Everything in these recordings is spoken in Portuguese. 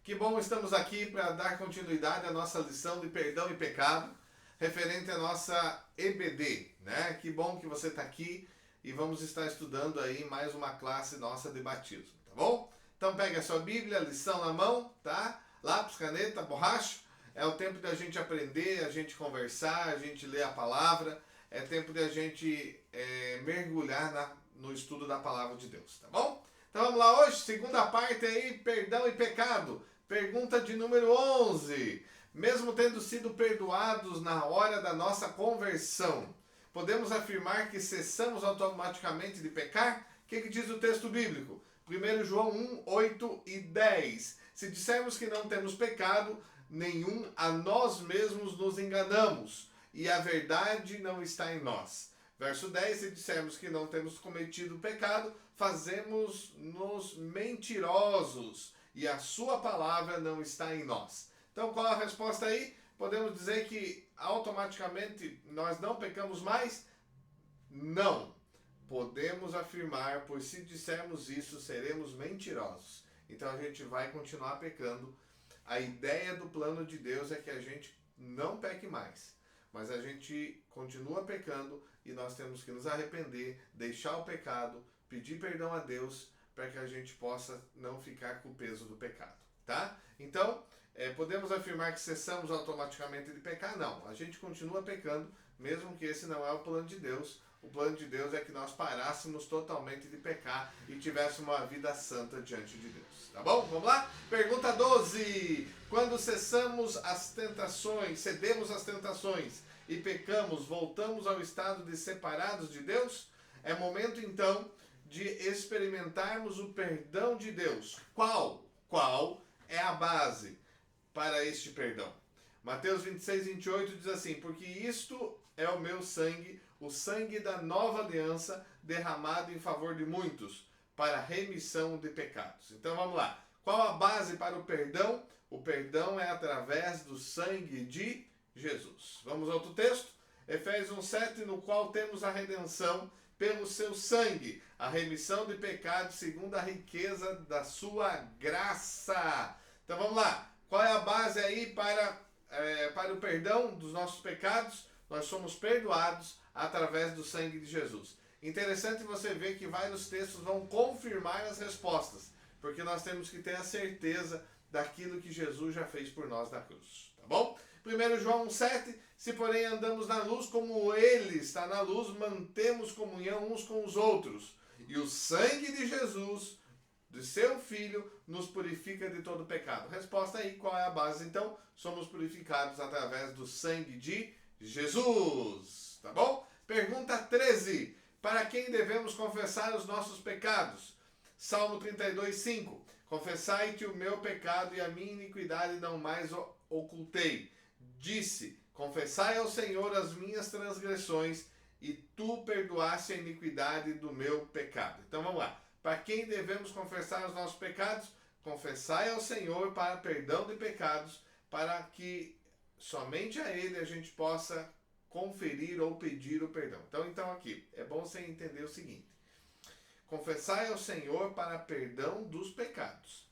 Que bom estamos aqui para dar continuidade à nossa lição de perdão e pecado, referente à nossa EBD, né? Que bom que você está aqui e vamos estar estudando aí mais uma classe nossa de batismo, tá bom? Então pega a sua Bíblia, lição na mão, tá? Lápis, caneta, borracha. É o tempo da gente aprender, a gente conversar, a gente ler a palavra. É tempo de a gente mergulhar no estudo da palavra de Deus, tá bom? Então vamos lá hoje, segunda parte aí, perdão e pecado. Pergunta de número 11. Mesmo tendo sido perdoados na hora da nossa conversão, podemos afirmar que cessamos automaticamente de pecar? O que diz o texto bíblico? 1 João 1, 8 e 10. Se dissermos que não temos pecado nenhum, a nós mesmos nos enganamos e a verdade não está em nós. Verso 10, se dissermos que não temos cometido pecado, fazemos-nos mentirosos e a sua palavra não está em nós. Então, qual a resposta aí? Podemos dizer que automaticamente nós não pecamos mais? Não. Podemos afirmar, pois se dissermos isso, seremos mentirosos. Então, a gente vai continuar pecando. A ideia do plano de Deus é que a gente não peque mais. Mas a gente continua pecando e nós temos que nos arrepender, deixar o pecado, pedir perdão a Deus para que a gente possa não ficar com o peso do pecado, tá? Então, podemos afirmar que cessamos automaticamente de pecar? Não, a gente continua pecando, mesmo que esse não é o plano de Deus. O plano de Deus é que nós parássemos totalmente de pecar e tivéssemos uma vida santa diante de Deus. Tá bom? Vamos lá? Pergunta 12. Quando cedemos às tentações e pecamos, voltamos ao estado de separados de Deus? É momento então de experimentarmos o perdão de Deus. Qual é a base para este perdão? Mateus 26, 28 diz assim: porque isto é o meu sangue, o sangue da nova aliança, derramado em favor de muitos, para a remissão de pecados. Então vamos lá. Qual a base para o perdão? O perdão é através do sangue de Jesus. Vamos ao outro texto? Efésios 1,7, no qual temos a redenção pelo seu sangue, a remissão de pecados segundo a riqueza da sua graça. Então vamos lá. Qual é a base aí para o perdão dos nossos pecados? Nós somos perdoados através do sangue de Jesus. Interessante você ver que vários textos vão confirmar as respostas, porque nós temos que ter a certeza daquilo que Jesus já fez por nós na cruz, tá bom? 1 João 1,7, se porém andamos na luz como Ele está na luz, mantemos comunhão uns com os outros, e o sangue de Jesus, de seu Filho, nos purifica de todo pecado. Resposta aí, qual é a base? Então, somos purificados através do sangue de Jesus, tá bom? Pergunta 13, para quem devemos confessar os nossos pecados? Salmo 32, 5, confessai-te o meu pecado e a minha iniquidade não mais ocultei. Disse, confessai ao Senhor as minhas transgressões e tu perdoaste a iniquidade do meu pecado. Então vamos lá. Para quem devemos confessar os nossos pecados? Confessai ao Senhor para perdão de pecados, para que somente a Ele a gente possa conferir ou pedir o perdão. Então aqui, é bom você entender o seguinte. Confessai ao Senhor para perdão dos pecados.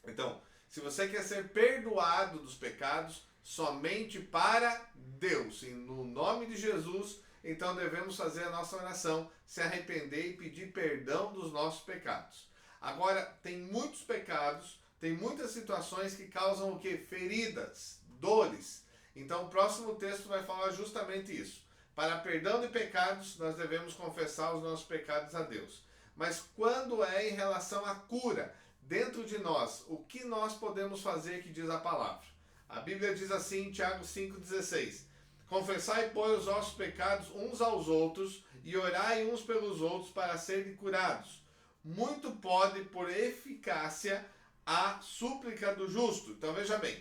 Então, se você quer ser perdoado dos pecados, somente para Deus, e no nome de Jesus, então devemos fazer a nossa oração, se arrepender e pedir perdão dos nossos pecados. Agora, tem muitos pecados, tem muitas situações que causam o quê? Feridas, dores. Então o próximo texto vai falar justamente isso. Para perdão de pecados, nós devemos confessar os nossos pecados a Deus. Mas quando é em relação à cura, dentro de nós, o que nós podemos fazer que diz a palavra? A Bíblia diz assim em Tiago 5,16: confessai, pois, os vossos pecados uns aos outros e orai uns pelos outros para serem curados. Muito pode, por eficácia, a súplica do justo. Então veja bem,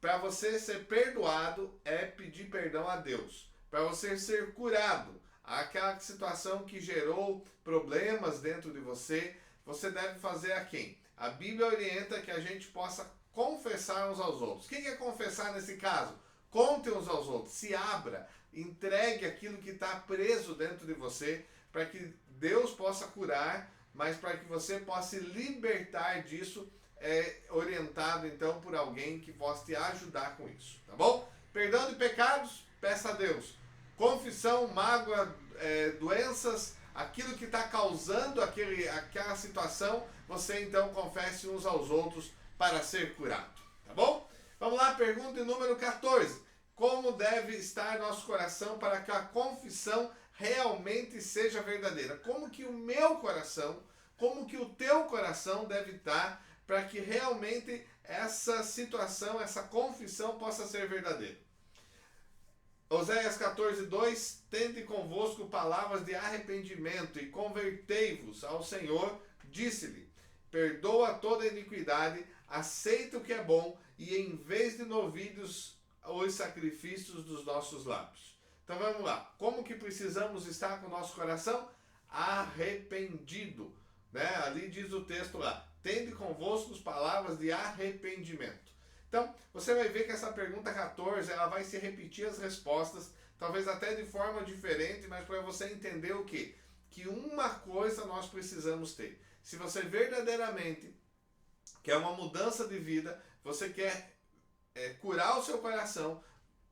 para você ser perdoado é pedir perdão a Deus. Para você ser curado, aquela situação que gerou problemas dentro de você, você deve fazer a quem? A Bíblia orienta que a gente possa confessar uns aos outros. O que é confessar nesse caso? Conte uns aos outros, se abra, entregue aquilo que está preso dentro de você, para que Deus possa curar, mas para que você possa se libertar disso orientado então por alguém que possa te ajudar com isso, tá bom? Perdão de pecados, peça a Deus. Confissão, mágoa, doenças, aquilo que está causando aquela situação, você então confesse uns aos outros para ser curado, tá bom? Vamos lá, pergunta número 14. Como deve estar nosso coração para que a confissão realmente seja verdadeira? Como que o meu coração, como que o teu coração deve estar para que realmente essa situação, essa confissão possa ser verdadeira? Oséias 14:2, tende convosco palavras de arrependimento e convertei-vos ao Senhor, disse-lhe, perdoa toda iniquidade, aceita o que é bom e em vez de novilhos os sacrifícios dos nossos lábios. Então vamos lá, como que precisamos estar com o nosso coração? Arrependido, né? Ali diz o texto lá, tende convosco palavras de arrependimento. Então, você vai ver que essa pergunta 14, ela vai se repetir as respostas, talvez até de forma diferente, mas para você entender o quê? Que uma coisa nós precisamos ter. Se você verdadeiramente quer uma mudança de vida, você quer curar o seu coração,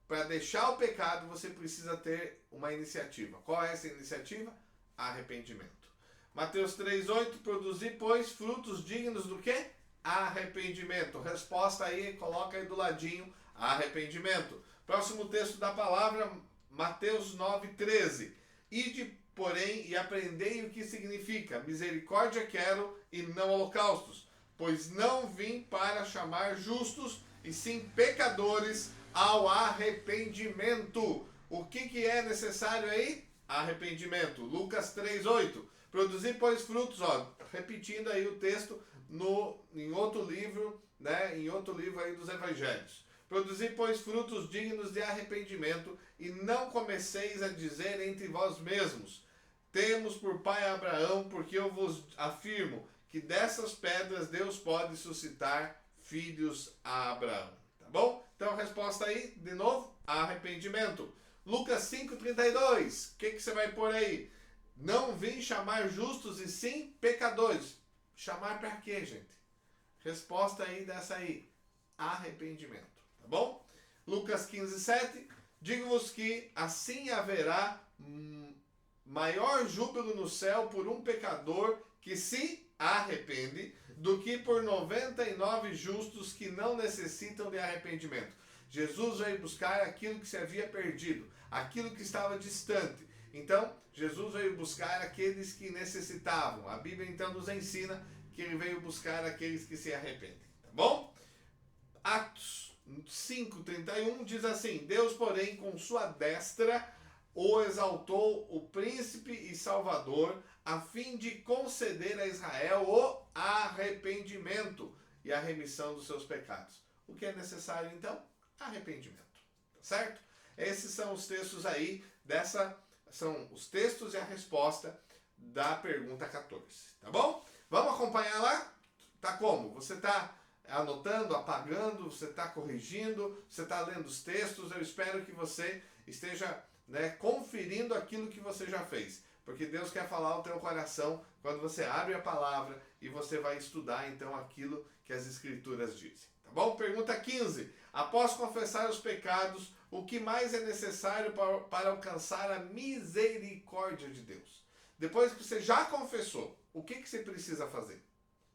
para deixar o pecado, você precisa ter uma iniciativa. Qual é essa iniciativa? Arrependimento. Mateus 3:8, produzir, pois, frutos dignos do quê? Arrependimento. Resposta aí, coloca aí do ladinho, arrependimento. Próximo texto da palavra, Mateus 9:13. Ide, porém, e aprendei o que significa. Misericórdia quero e não holocaustos, pois não vim para chamar justos, e sim pecadores ao arrependimento. O que é necessário aí? Arrependimento. Lucas 3:8. Produzir, pois, frutos, repetindo aí o texto em outro livro, né? Em outro livro aí dos evangelhos. Produzir, pois, frutos dignos de arrependimento, e não comeceis a dizer entre vós mesmos, temos por pai Abraão, porque eu vos afirmo que dessas pedras Deus pode suscitar filhos a Abraão. Tá bom? Então a resposta aí, de novo, arrependimento. Lucas 5:32. O que você vai pôr aí? Não vim chamar justos e sim pecadores. Chamar para quê, gente? Resposta aí dessa aí, arrependimento. Tá bom? Lucas 15:7. Digo-vos que assim haverá maior júbilo no céu por um pecador que se arrepende do que por 99 justos que não necessitam de arrependimento. Jesus veio buscar aquilo que se havia perdido, aquilo que estava distante. Então, Jesus veio buscar aqueles que necessitavam. A Bíblia então nos ensina que ele veio buscar aqueles que se arrependem. Tá bom? Atos 5:31 diz assim: Deus, porém, com sua destra o exaltou o príncipe e salvador, a fim de conceder a Israel o arrependimento e a remissão dos seus pecados. O que é necessário então? Arrependimento. Tá certo? Esses são os textos aí são os textos e a resposta da pergunta 14. Tá bom? Vamos acompanhar lá? Tá como? Você tá anotando, apagando, você está corrigindo, você está lendo os textos. Eu espero que você esteja conferindo aquilo que você já fez. Porque Deus quer falar ao teu coração quando você abre a palavra e você vai estudar então aquilo que as Escrituras dizem. Tá bom? Pergunta 15. Após confessar os pecados, o que mais é necessário para alcançar a misericórdia de Deus? Depois que você já confessou, o que você precisa fazer?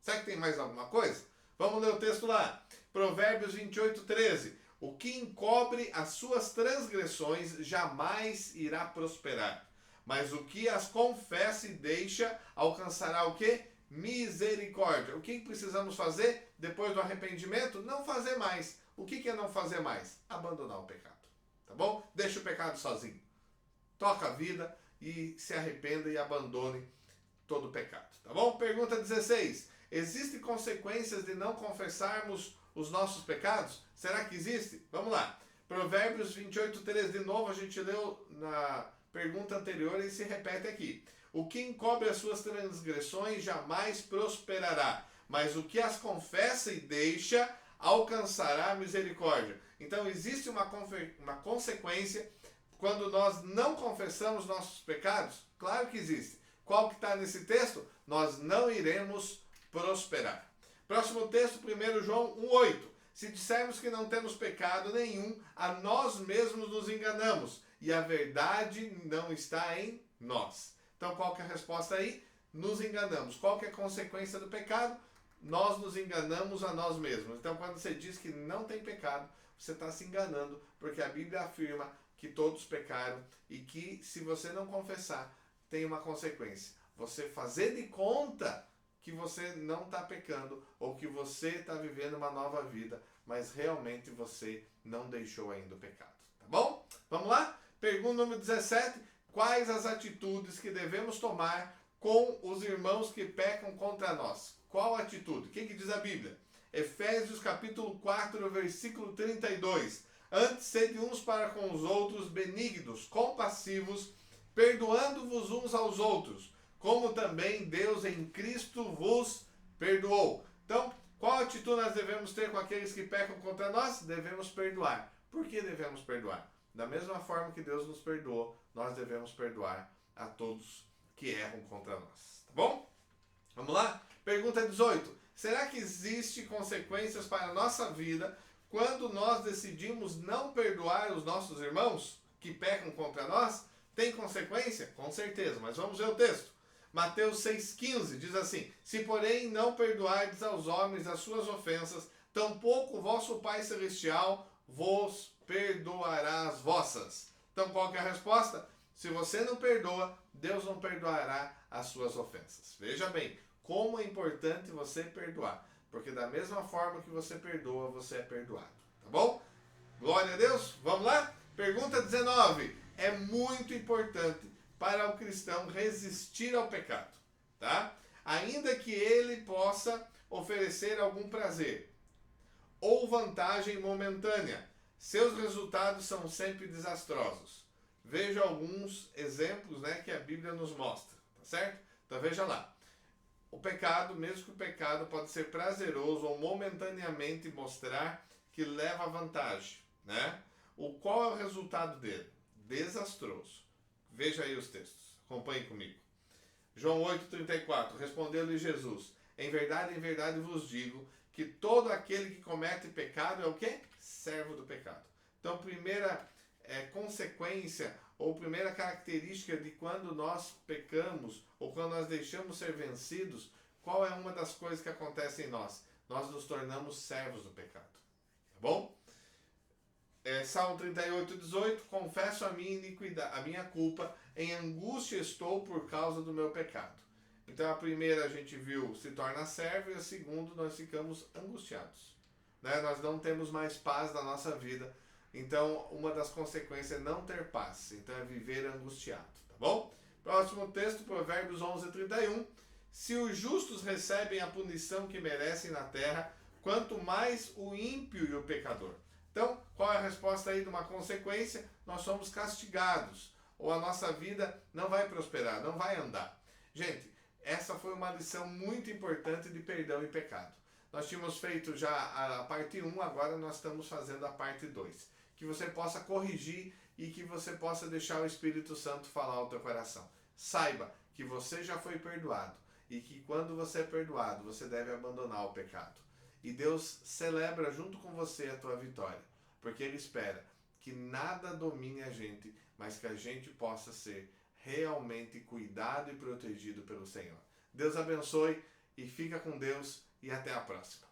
Será que tem mais alguma coisa? Vamos ler o texto lá. Provérbios 28:13. O que encobre as suas transgressões jamais irá prosperar, mas o que as confessa e deixa alcançará o quê? Misericórdia. O que precisamos fazer depois do arrependimento? Não fazer mais. O que é não fazer mais? Abandonar o pecado. Tá bom? Deixa o pecado sozinho. Toca a vida e se arrependa e abandone todo o pecado. Tá bom? Pergunta 16. Existem consequências de não confessarmos os nossos pecados? Será que existe? Vamos lá. Provérbios 28:13. De novo, a gente leu na pergunta anterior e se repete aqui. O que encobre as suas transgressões jamais prosperará, mas o que as confessa e deixa alcançará misericórdia. Então existe uma consequência quando nós não confessamos nossos pecados? Claro que existe. Qual que está nesse texto? Nós não iremos prosperar. Próximo texto, 1 João 1,8. Se dissermos que não temos pecado nenhum, a nós mesmos nos enganamos, e a verdade não está em nós. Então, qual que é a resposta aí? Nos enganamos. Qual que é a consequência do pecado? Nós nos enganamos a nós mesmos. Então, quando você diz que não tem pecado, você está se enganando, porque a Bíblia afirma que todos pecaram e que, se você não confessar, tem uma consequência. Você fazer de conta que você não está pecando ou que você está vivendo uma nova vida, mas realmente você não deixou ainda o pecado. Tá bom? Vamos lá? Pergunta número 17. Quais as atitudes que devemos tomar com os irmãos que pecam contra nós? Qual atitude? O que diz a Bíblia? Efésios capítulo 4, versículo 32. Antes sede uns para com os outros benignos, compassivos, perdoando-vos uns aos outros, como também Deus em Cristo vos perdoou. Então, qual atitude nós devemos ter com aqueles que pecam contra nós? Devemos perdoar. Por que devemos perdoar? Da mesma forma que Deus nos perdoou, nós devemos perdoar a todos que erram contra nós. Tá bom? Vamos lá? Pergunta 18. Será que existe consequências para a nossa vida quando nós decidimos não perdoar os nossos irmãos que pecam contra nós? Tem consequência? Com certeza, mas vamos ver o texto. Mateus 6,15 diz assim: Se porém não perdoardes aos homens as suas ofensas, tampouco vosso Pai Celestial vos perdoará as vossas. Então qual que é a resposta? Se você não perdoa, Deus não perdoará as suas ofensas. Veja bem, como é importante você perdoar. Porque da mesma forma que você perdoa, você é perdoado. Tá bom? Glória a Deus. Vamos lá? Pergunta 19. É muito importante para o cristão resistir ao pecado. Tá? Ainda que ele possa oferecer algum prazer ou vantagem momentânea, seus resultados são sempre desastrosos. Veja alguns exemplos, né, que a Bíblia nos mostra. Tá certo? Então veja lá. O pecado, mesmo que o pecado pode ser prazeroso ou momentaneamente mostrar que leva vantagem, né? Qual é o resultado dele? Desastroso. Veja aí os textos. Acompanhe comigo. João 8,34. Respondeu-lhe Jesus: em verdade vos digo que todo aquele que comete pecado é o quê? Servo do pecado. Então, primeira consequência ou primeira característica de quando nós pecamos ou quando nós deixamos ser vencidos, qual é uma das coisas que acontece em nós? Nós nos tornamos servos do pecado. Tá bom? Salmo 38:18. Confesso a minha iniquidade, a minha culpa, em angústia estou por causa do meu pecado. Então a primeira a gente viu se torna servo e a segunda nós ficamos angustiados. Né? Nós não temos mais paz na nossa vida. Então, uma das consequências é não ter paz. Então, é viver angustiado. Tá bom? Próximo texto, Provérbios 11:31. Se os justos recebem a punição que merecem na terra, quanto mais o ímpio e o pecador. Então, qual é a resposta aí de uma consequência? Nós somos castigados. Ou a nossa vida não vai prosperar, não vai andar. Gente, essa foi uma lição muito importante de perdão e pecado. Nós tínhamos feito já a parte 1, agora nós estamos fazendo a parte 2. Que você possa corrigir e que você possa deixar o Espírito Santo falar ao teu coração. Saiba que você já foi perdoado e que quando você é perdoado, você deve abandonar o pecado. E Deus celebra junto com você a tua vitória, porque Ele espera que nada domine a gente, mas que a gente possa ser realmente cuidado e protegido pelo Senhor. Deus abençoe e fica com Deus e até a próxima.